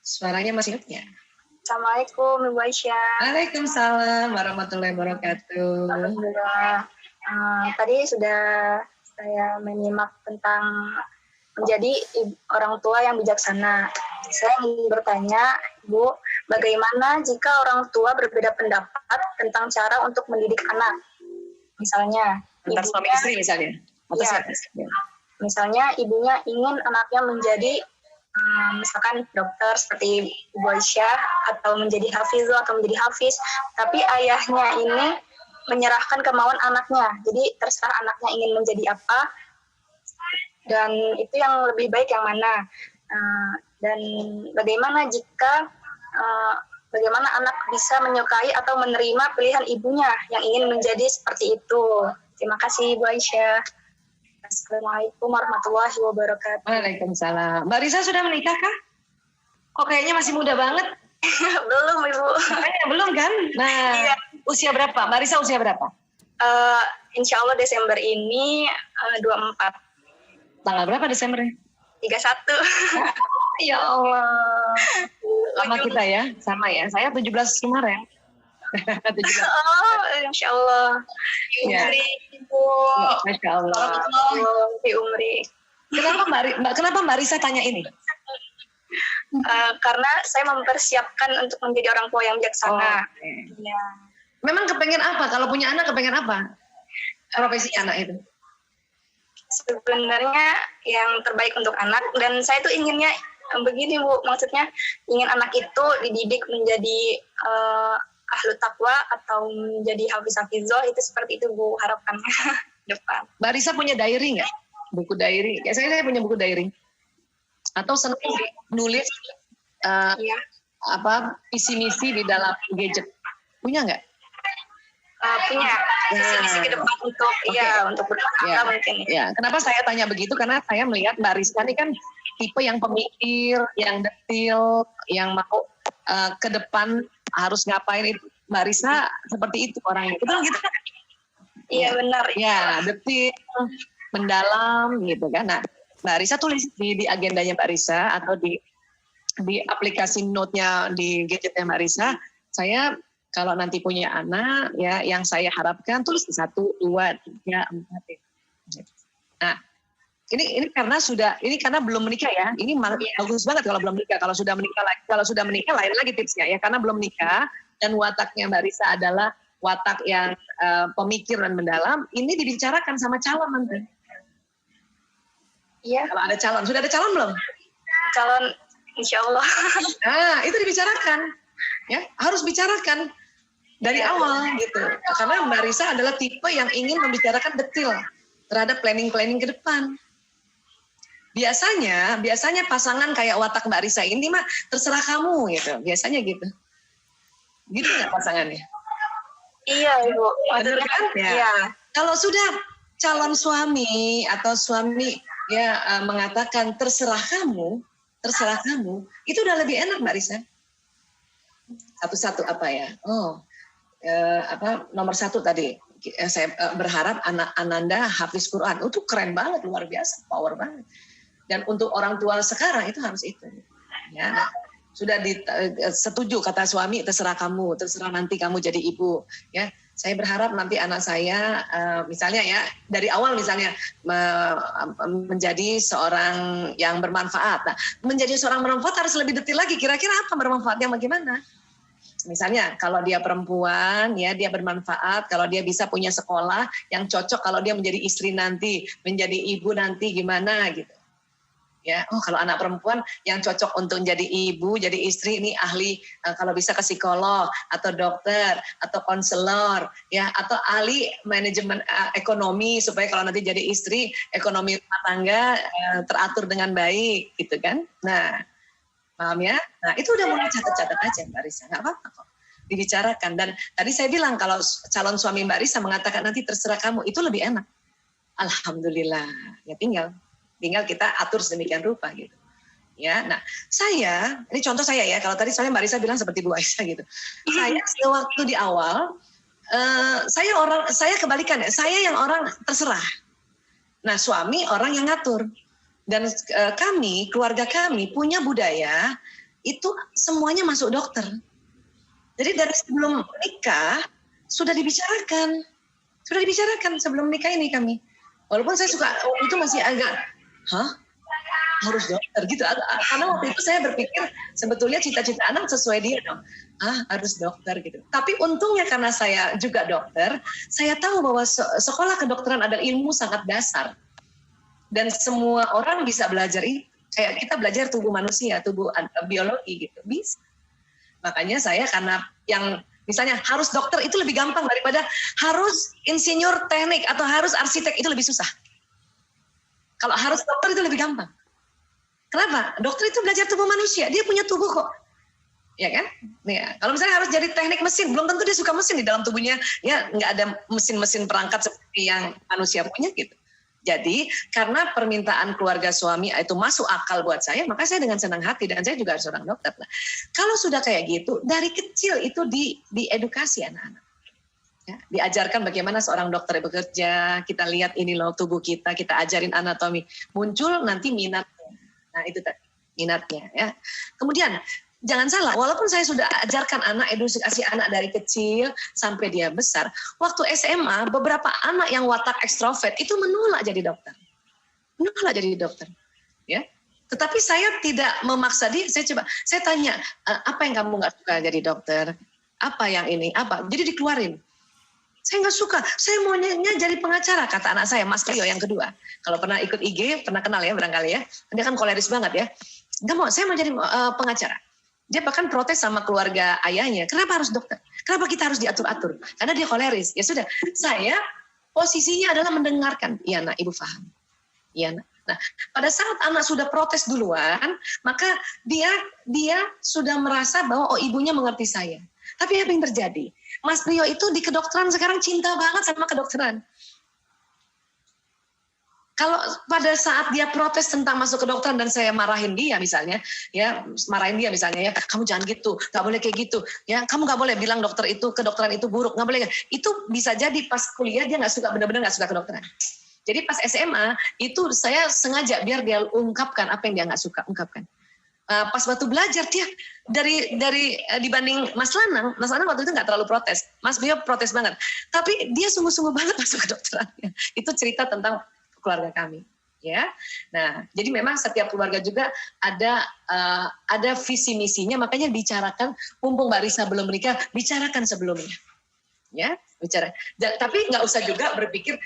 Suaranya masih ya? Assalamualaikum Ibu Aisyah. Waalaikumsalam warahmatullahi wabarakatuh. Alhamdulillah. Tadi sudah saya menyimak tentang menjadi orang tua yang bijaksana. Saya ingin bertanya, Ibu, bagaimana jika orang tua berbeda pendapat tentang cara untuk mendidik anak? Misalnya, Antar suami istri misalnya? Atau ya, siapa? misalnya ibunya ingin anaknya menjadi misalkan dokter seperti Ibu Aisyah, atau menjadi hafizah atau menjadi hafiz, tapi ayahnya ini menyerahkan kemauan anaknya, jadi terserah anaknya ingin menjadi apa, dan itu yang lebih baik yang mana. Dan bagaimana jika bagaimana anak bisa menyukai atau menerima pilihan ibunya yang ingin menjadi seperti itu. Terima kasih Ibu Aisyah. Assalamualaikum warahmatullahi wabarakatuh. Waalaikumsalam. Mbak Risa sudah menikah kah? Kok kayaknya masih muda banget? Belum Ibu. Belum kan? Nah, iya. Usia berapa? Mbak Risa usia berapa? Insya Allah Desember ini 24. Tanggal berapa Desembernya? 31. Ya Allah. Sama kita ya, sama ya. Saya 17 kemarin. 17. Oh, Insya Allah. Ya. Ibu. Masya Allah. Umri. Kenapa Mbak Risa tanya ini? Karena saya mempersiapkan untuk menjadi orang tua yang bijaksana. Ya. Memang kepengen apa? Kalau punya anak kepengen apa? Profesi anak itu? Sebenarnya yang terbaik untuk anak, dan saya tuh inginnya begini Bu, maksudnya ingin anak itu dididik menjadi ahlu taqwa atau menjadi hafiz-hafizah, itu seperti itu Bu harapannya depan. Mbak Risa punya diary nggak? Buku diary? Kayak saya punya buku diary. Atau senang nulis visi misi di dalam gadget. Punya nggak? Punya visi-visi ke depan untuk untuk bertangga mungkin. Ya, kenapa saya tanya begitu? Karena saya melihat Mbak Risa ini kan tipe yang pemikir, yang detil, yang mau ke depan harus ngapain itu. Mbak Risa seperti itu orangnya. Betul gitu kan? Iya benar. Ya, detil, mendalam gitu kan. Nah, Mbak Risa tulis di agendanya Mbak Risa atau di aplikasi note-nya di gadgetnya Mbak Risa, saya kalau nanti punya anak ya yang saya harapkan tulis di 1, 2, 3, 4. Nah, ini karena belum menikah ya. Ini bagus banget kalau belum menikah. Kalau sudah menikah lain lagi tipsnya ya, karena belum menikah dan wataknya Mbak Risa adalah watak yang pemikir dan mendalam. Ini dibicarakan sama calon nanti. Iya. Kalau ada calon, sudah ada calon belum? Calon, insya Allah. Nah, itu dibicarakan, ya harus bicarakan dari awal gitu. Karena Mbak Risa adalah tipe yang ingin membicarakan detail terhadap planning ke depan. Biasanya pasangan kayak watak Mbak Risa ini mah terserah kamu gitu. Biasanya gitu. Gitu nggak pasangannya? Iya Ibu. Benar kan? Ya. Kalau sudah calon suami atau suami ya mengatakan terserah kamu, itu udah lebih enak Mbak Risa. Satu-satu apa ya? Nomor 1 tadi saya berharap anak Ananda hafiz Quran. Itu keren banget, luar biasa, power banget. Dan untuk orang tua sekarang itu harus itu. Ya, nah, sudah setuju kata suami, terserah kamu, terserah nanti kamu jadi ibu. Ya, saya berharap nanti anak saya misalnya ya dari awal misalnya menjadi seorang yang bermanfaat. Nah, menjadi seorang bermanfaat harus lebih detail lagi. Kira-kira apa bermanfaatnya bagaimana? Misalnya kalau dia perempuan ya dia bermanfaat, kalau dia bisa punya sekolah yang cocok, kalau dia menjadi istri nanti, menjadi ibu nanti gimana gitu. Ya, kalau anak perempuan yang cocok untuk menjadi ibu, jadi istri ini ahli kalau bisa ke psikolog atau dokter atau konselor ya atau ahli manajemen ekonomi supaya kalau nanti jadi istri ekonomi rumah tangga teratur dengan baik gitu kan. Nah, paham ya? Nah, itu udah mulai catat-catat aja Mbak Risa, nggak apa-apa kok. Dibicarakan. Dan tadi saya bilang kalau calon suami Mbak Risa mengatakan nanti terserah kamu, itu lebih enak. Alhamdulillah. Ya tinggal kita atur sedemikian rupa gitu. Ya, nah ini contoh saya ya. Kalau tadi soalnya Mbak Risa bilang seperti Bu Aisyah gitu. Saya waktu di awal, saya kebalikan ya. Saya yang orang terserah. Nah, suami orang yang ngatur. Dan keluarga kami punya budaya itu semuanya masuk dokter. Jadi dari sebelum nikah sudah dibicarakan sebelum nikah ini kami. Walaupun saya suka itu masih agak, harus dokter gitu. Karena waktu itu saya berpikir sebetulnya cita-cita anak sesuai dia dong. Harus dokter gitu. Tapi untungnya karena saya juga dokter, saya tahu bahwa sekolah kedokteran adalah ilmu sangat dasar. Dan semua orang bisa belajar itu. Kayak kita belajar tubuh manusia, tubuh biologi gitu. Bisa. Makanya saya karena yang misalnya harus dokter itu lebih gampang daripada harus insinyur teknik atau harus arsitek, itu lebih susah. Kalau harus dokter itu lebih gampang. Kenapa? Dokter itu belajar tubuh manusia, dia punya tubuh kok. Ya kan? Ya. Kalau misalnya harus jadi teknik mesin, belum tentu dia suka mesin di dalam tubuhnya. Ya, nggak ada mesin-mesin perangkat seperti yang manusia punya gitu. Jadi, karena permintaan keluarga suami itu masuk akal buat saya, maka saya dengan senang hati, dan saya juga harus seorang dokter. Nah, kalau sudah kayak gitu, dari kecil itu diedukasi anak-anak. Ya, diajarkan bagaimana seorang dokter bekerja, kita lihat ini loh tubuh kita ajarin anatomi. Muncul nanti minat. Nah itu tadi minatnya ya. Kemudian jangan salah, walaupun saya sudah ajarkan anak, edukasi anak dari kecil sampai dia besar, waktu SMA beberapa anak yang watak ekstrovert itu menolak jadi dokter, ya. Tetapi saya tidak memaksa dia. Saya tanya, apa yang kamu nggak suka jadi dokter? Apa yang ini? Apa? Jadi dikeluarin. Saya nggak suka, saya maunya jadi pengacara, kata anak saya, Mas Rio yang kedua. Kalau pernah ikut IG, pernah kenal ya barangkali ya. Dia kan koleris banget ya. Nggak mau, saya mau jadi pengacara. Dia bahkan protes sama keluarga ayahnya, kenapa harus dokter? Kenapa kita harus diatur-atur? Karena dia koleris. Ya sudah, saya posisinya adalah mendengarkan. Iya nak, ibu paham. Iya nak. Nah, pada saat anak sudah protes duluan, maka dia sudah merasa bahwa ibunya mengerti saya. Tapi apa yang terjadi? Mas Rio itu di kedokteran sekarang cinta banget sama kedokteran. Kalau pada saat dia protes tentang masuk kedokteran dan saya marahin dia misalnya, ya kamu jangan gitu, nggak boleh kayak gitu, ya kamu nggak boleh bilang kedokteran itu buruk, nggak boleh. Itu bisa jadi pas kuliah dia benar-benar nggak suka kedokteran. Jadi pas SMA itu saya sengaja biar dia ungkapkan apa yang dia nggak suka, ungkapkan. Pas waktu belajar dia dari dibanding Mas Lanang waktu itu nggak terlalu protes, Mas Bio protes banget, tapi dia sungguh-sungguh banget masuk kedokteran. Itu cerita tentang keluarga kami, ya. Nah, jadi memang setiap keluarga juga ada visi misinya, makanya bicarakan. Mumpung Mbak Risa belum menikah, bicarakan sebelumnya, ya. Bicara. Tapi nggak usah juga berpikir,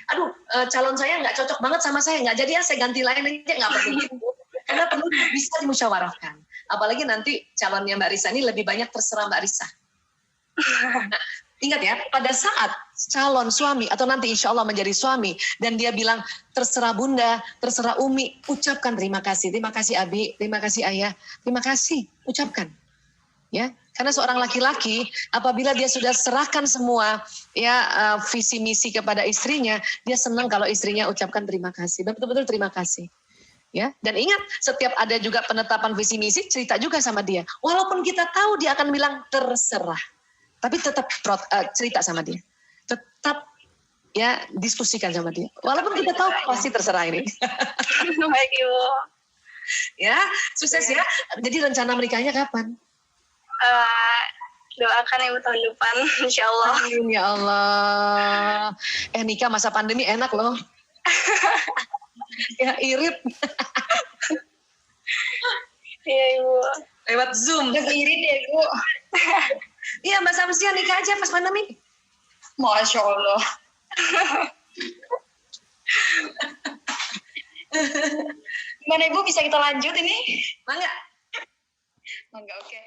calon saya nggak cocok banget sama saya, nggak jadi ya saya ganti lain aja, nggak perlu gitu. Karena perlu bisa dimusyawarahkan. Apalagi nanti calonnya Mbak Risa ini lebih banyak terserah Mbak Risa. Nah, ingat ya, pada saat calon suami atau nanti insya Allah menjadi suami dan dia bilang terserah Bunda, terserah Umi, ucapkan terima kasih Abi, terima kasih Ayah, terima kasih, ucapkan. Ya, karena seorang laki-laki apabila dia sudah serahkan semua visi misi kepada istrinya, dia senang kalau istrinya ucapkan terima kasih, betul-betul terima kasih. Ya, dan ingat setiap ada juga penetapan visi misi, cerita juga sama dia. Walaupun kita tahu dia akan bilang terserah, tapi tetap cerita sama dia. Tetap ya diskusikan sama dia. Walaupun kita tahu pasti terserah ini. Baik Ibu. Ya, sukses ya. Jadi rencana menikahnya kapan? Doakan Ibu tahun depan, insya Allah. Amin ya Allah. Nikah masa pandemi enak loh. Ya irit. Iya Ibu. Lewat Zoom. Lebih irit ya Ibu. Iya Mbak Samsia nikah aja pas pandemi. Masya Allah. Gimana Ibu, bisa kita lanjut ini? Mangga. Mangga, oke.